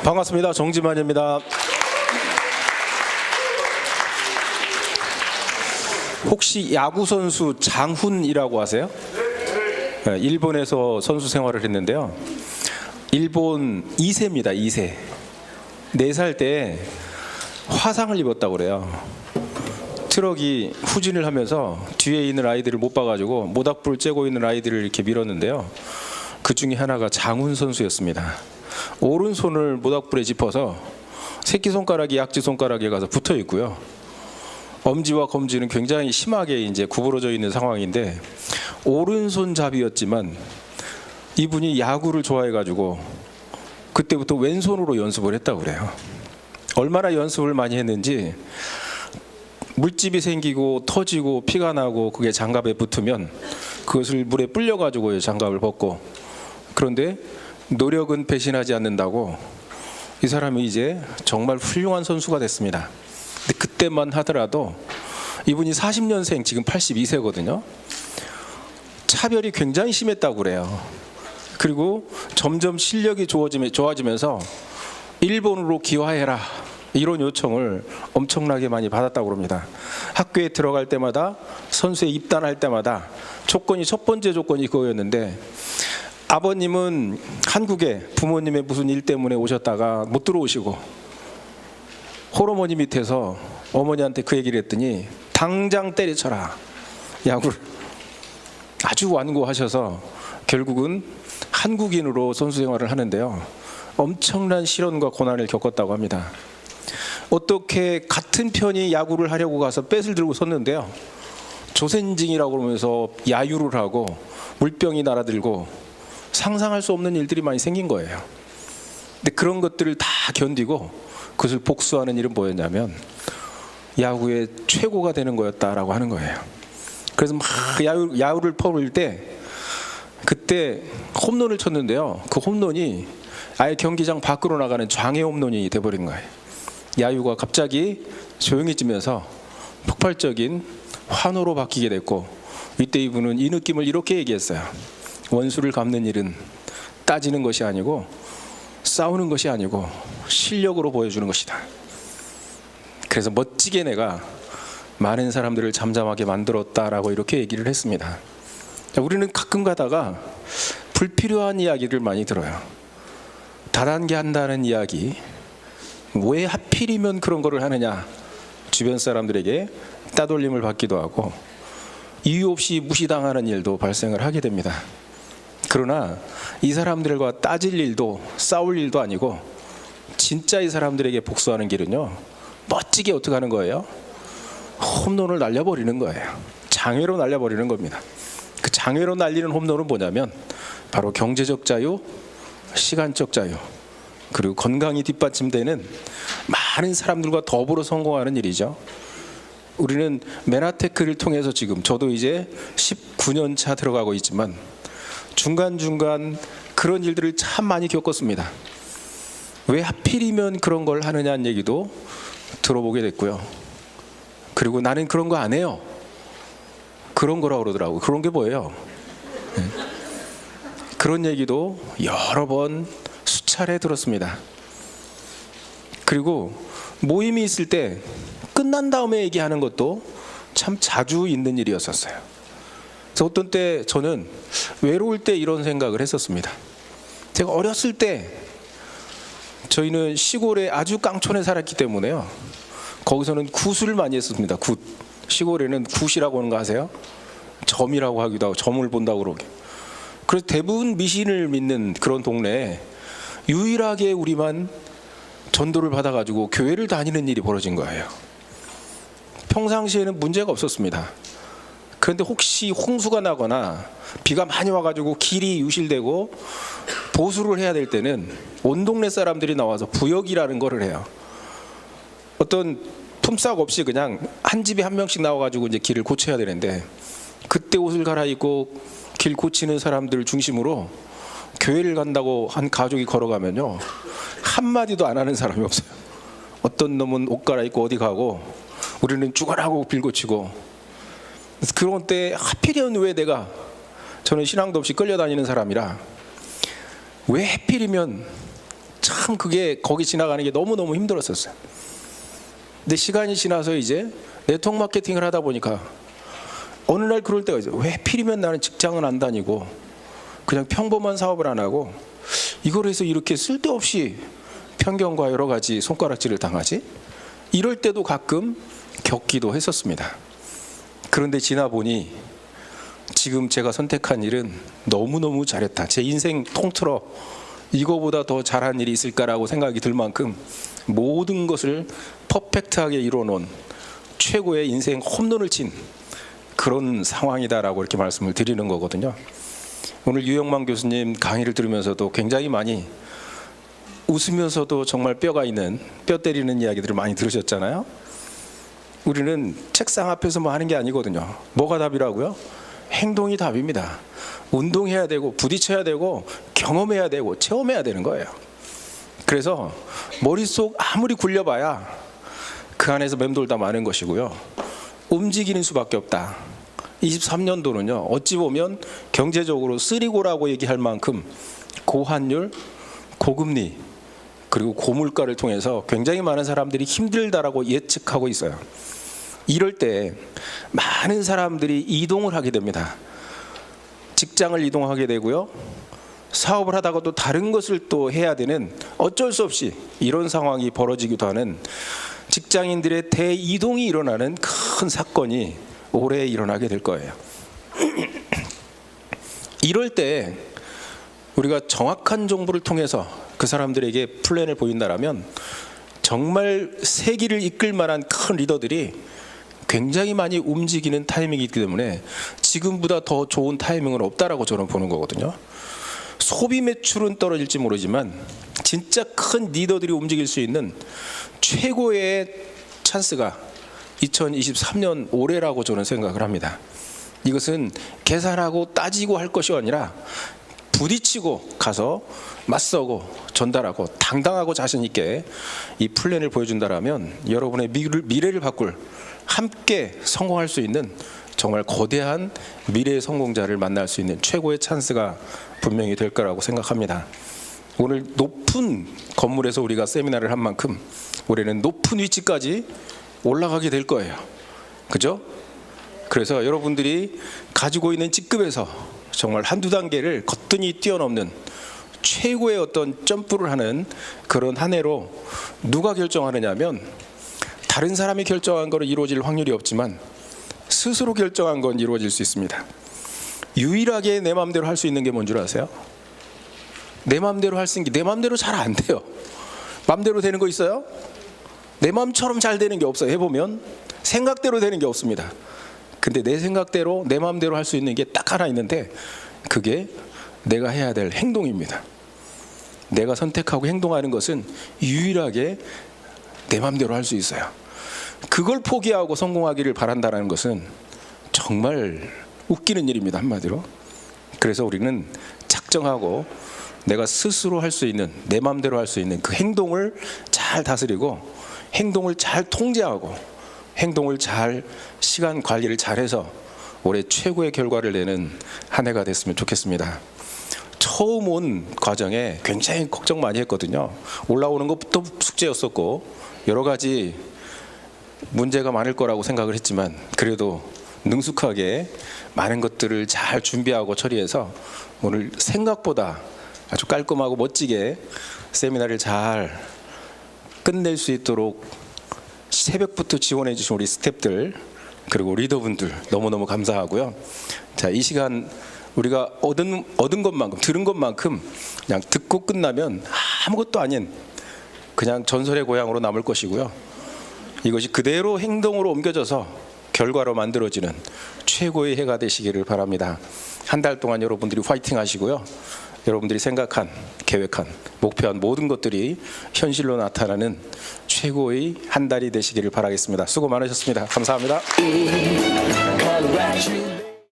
반갑습니다. 정지만입니다. 혹시 야구 선수 장훈이라고 아세요? 네, 일본에서 선수 생활을 했는데요. 일본 2세입니다. 2세. 4살 때 화상을 입었다고 그래요. 트럭이 후진을 하면서 뒤에 있는 아이들을 못 봐가지고 모닥불을 쬐고 있는 아이들을 이렇게 밀었는데요. 그 중에 하나가 장훈 선수였습니다. 오른손을 모닥불에 짚어서 새끼손가락이 약지손가락에 가서 붙어 있고요. 엄지와 검지는 굉장히 심하게 이제 구부러져 있는 상황인데, 오른손잡이였지만 이분이 야구를 좋아해가지고 그때부터 왼손으로 연습을 했다고 그래요. 얼마나 연습을 많이 했는지 물집이 생기고 터지고 피가 나고 그게 장갑에 붙으면 그것을 물에 불려가지고 장갑을 벗고, 그런데 노력은 배신하지 않는다고 이 사람이 이제 정말 훌륭한 선수가 됐습니다. 근데 그때만 하더라도 이분이 40년생, 지금 82세거든요. 차별이 굉장히 심했다고 그래요. 그리고 점점 실력이 좋아지면서 일본으로 기화해라, 이런 요청을 엄청나게 많이 받았다고 합니다. 학교에 들어갈 때마다, 선수에 입단할 때마다 첫 번째 조건이 그거였는데, 아버님은 한국에 부모님의 무슨 일 때문에 오셨다가 못 들어오시고 홀어머니 밑에서 어머니한테 그 얘기를 했더니 당장 때려쳐라, 야구를 아주 완고하셔서 결국은 한국인으로 선수 생활을 하는데요. 엄청난 시련과 고난을 겪었다고 합니다. 어떻게 같은 편이 야구를 하려고 가서 뱃을 들고 섰는데요, 조센징이라고 그러면서 야유를 하고 물병이 날아들고 상상할 수 없는 일들이 많이 생긴 거예요. 근데 그런 것들을 다 견디고 그것을 복수하는 일은 뭐였냐면 야구의 최고가 되는 거였다라고 하는 거예요. 그래서 막 야구를 퍼올 때 그때 홈런을 쳤는데요, 그 홈런이 아예 경기장 밖으로 나가는 장애 홈런이 돼버린 거예요. 야유가 갑자기 조용해지면서 폭발적인 환호로 바뀌게 됐고, 이때 이분은 이 느낌을 이렇게 얘기했어요. 원수를 갚는 일은 따지는 것이 아니고 싸우는 것이 아니고 실력으로 보여주는 것이다. 그래서 멋지게 내가 많은 사람들을 잠잠하게 만들었다라고 이렇게 얘기를 했습니다. 우리는 가끔 가다가 불필요한 이야기를 많이 들어요. 다단계 한다는 이야기, 왜 하필이면 그런 거를 하느냐, 주변 사람들에게 따돌림을 받기도 하고 이유 없이 무시당하는 일도 발생을 하게 됩니다. 그러나 이 사람들과 따질 일도 싸울 일도 아니고 진짜 이 사람들에게 복수하는 길은요, 멋지게 어떻게 하는 거예요? 홈런을 날려버리는 거예요. 장애로 날려버리는 겁니다. 그 장애로 날리는 홈런은 뭐냐면 바로 경제적 자유, 시간적 자유, 그리고 건강이 뒷받침되는 많은 사람들과 더불어 성공하는 일이죠. 우리는 메나테크를 통해서 지금 저도 이제 19년 차 들어가고 있지만 중간중간 그런 일들을 참 많이 겪었습니다. 왜 하필이면 그런 걸 하느냐는 얘기도 들어보게 됐고요. 그리고 나는 그런 거 안 해요, 그런 거라고 그러더라고요. 그런 게 뭐예요? 네. 그런 얘기도 여러 번 수차례 들었습니다. 그리고 모임이 있을 때 끝난 다음에 얘기하는 것도 참 자주 있는 일이었었어요. 그래서 어떤 때 저는 외로울 때 이런 생각을 했었습니다. 제가 어렸을 때 저희는 시골에 아주 깡촌에 살았기 때문에요, 거기서는 굿을 많이 했습니다. 굿. 시골에는 굿이라고 하는 거 아세요? 점이라고 하기도 하고 점을 본다고 그러게. 그래서 대부분 미신을 믿는 그런 동네에 유일하게 우리만 전도를 받아가지고 교회를 다니는 일이 벌어진 거예요. 평상시에는 문제가 없었습니다. 그런데 혹시 홍수가 나거나 비가 많이 와가지고 길이 유실되고 보수를 해야 될 때는 온 동네 사람들이 나와서 부역이라는 거를 해요. 어떤 품삯 없이 그냥 한 집에 한 명씩 나와가지고 이제 길을 고쳐야 되는데, 그때 옷을 갈아입고 길 고치는 사람들 중심으로 교회를 간다고 한 가족이 걸어가면요, 한마디도 안 하는 사람이 없어요. 어떤 놈은 옷 갈아입고 어디 가고 우리는 죽어라고 빌 고치고. 그런 때 하필이면 왜 내가, 저는 신앙도 없이 끌려다니는 사람이라 왜 하필이면 참 그게 거기 지나가는 게 너무너무 힘들었었어요. 근데 시간이 지나서 이제 네트워크 마케팅을 하다 보니까 어느 날 그럴 때가 있어요. 왜 필이면 나는 직장은 안 다니고 그냥 평범한 사업을 안 하고 이걸 해서 이렇게 쓸데없이 편견과 여러 가지 손가락질을 당하지? 이럴 때도 가끔 겪기도 했었습니다. 그런데 지나 보니 지금 제가 선택한 일은 너무너무 잘했다. 제 인생 통틀어 이거보다 더 잘한 일이 있을까라고 생각이 들 만큼 모든 것을 퍼펙트하게 이뤄놓은 최고의 인생 홈런을 친 그런 상황이다라고 이렇게 말씀을 드리는 거거든요. 오늘 유영만 교수님 강의를 들으면서도 굉장히 많이 웃으면서도 정말 뼈가 있는, 뼈 때리는 이야기들을 많이 들으셨잖아요. 우리는 책상 앞에서 뭐 하는 게 아니거든요. 뭐가 답이라고요? 행동이 답입니다. 운동해야 되고 부딪혀야 되고 경험해야 되고 체험해야 되는 거예요. 그래서 머릿속 아무리 굴려봐야 그 안에서 맴돌다 마는 것이고요. 움직이는 수밖에 없다. 23년도는요. 어찌 보면 경제적으로 쓰리고라고 얘기할 만큼 고환율, 고금리 그리고 고물가를 통해서 굉장히 많은 사람들이 힘들다라고 예측하고 있어요. 이럴 때 많은 사람들이 이동을 하게 됩니다. 직장을 이동하게 되고요. 사업을 하다가 또 다른 것을 또 해야 되는 어쩔 수 없이 이런 상황이 벌어지기도 하는 직장인들의 대이동이 일어나는 큰 사건이 올해 일어나게 될 거예요. 이럴 때 우리가 정확한 정보를 통해서 그 사람들에게 플랜을 보인다라면 정말 세기를 이끌 만한 큰 리더들이 굉장히 많이 움직이는 타이밍이기 때문에 지금보다 더 좋은 타이밍은 없다라고 저는 보는 거거든요. 소비 매출은 떨어질지 모르지만 진짜 큰 리더들이 움직일 수 있는 최고의 찬스가 2023년 올해라고 저는 생각을 합니다. 이것은 계산하고 따지고 할 것이 아니라 부딪히고 가서 맞서고 전달하고 당당하고 자신 있게 이 플랜을 보여준다라면 여러분의 미래를 바꿀 함께 성공할 수 있는 정말 거대한 미래의 성공자를 만날 수 있는 최고의 찬스가 분명히 될 거라고 생각합니다. 오늘 높은 건물에서 우리가 세미나를 한 만큼 올해는 높은 위치까지 올라가게 될 거예요. 그죠? 그래서 여러분들이 가지고 있는 직급에서 정말 한두 단계를 거뜬히 뛰어넘는 최고의 어떤 점프를 하는 그런 한 해로 누가 결정하느냐면 다른 사람이 결정한 거는 이루어질 확률이 없지만 스스로 결정한 건 이루어질 수 있습니다. 유일하게 내 마음대로 할 수 있는 게 뭔 줄 아세요? 내 마음대로 할 수 있는 게 내 마음대로 잘 안 돼요. 마음대로 되는 거 있어요? 내 마음처럼 잘 되는 게 없어요. 해보면 생각대로 되는 게 없습니다. 근데 내 생각대로 내 마음대로 할 수 있는 게 딱 하나 있는데 그게 내가 해야 될 행동입니다. 내가 선택하고 행동하는 것은 유일하게 내 마음대로 할 수 있어요. 그걸 포기하고 성공하기를 바란다는 것은 정말 웃기는 일입니다. 한마디로. 그래서 우리는 작정하고 내가 스스로 할 수 있는 내 마음대로 할 수 있는 그 행동을 잘 다스리고 행동을 잘 통제하고 행동을 잘 시간 관리를 잘해서 올해 최고의 결과를 내는 한 해가 됐으면 좋겠습니다. 처음 온 과정에 굉장히 걱정 많이 했거든요. 올라오는 것부터 숙제였었고 여러 가지 문제가 많을 거라고 생각을 했지만 그래도 능숙하게 많은 것들을 잘 준비하고 처리해서 오늘 생각보다 아주 깔끔하고 멋지게 세미나를 잘 끝낼 수 있도록 새벽부터 지원해 주신 우리 스태프들 그리고 리더분들 너무너무 감사하고요. 자, 이 시간 우리가 얻은 것만큼 들은 것만큼 그냥 듣고 끝나면 아무것도 아닌 그냥 전설의 고향으로 남을 것이고요. 이것이 그대로 행동으로 옮겨져서 결과로 만들어지는 최고의 해가 되시기를 바랍니다. 한 달 동안 여러분들이 화이팅 하시고요. 여러분들이 생각한, 계획한, 목표한 모든 것들이 현실로 나타나는 최고의 한 달이 되시기를 바라겠습니다. 수고 많으셨습니다. 감사합니다.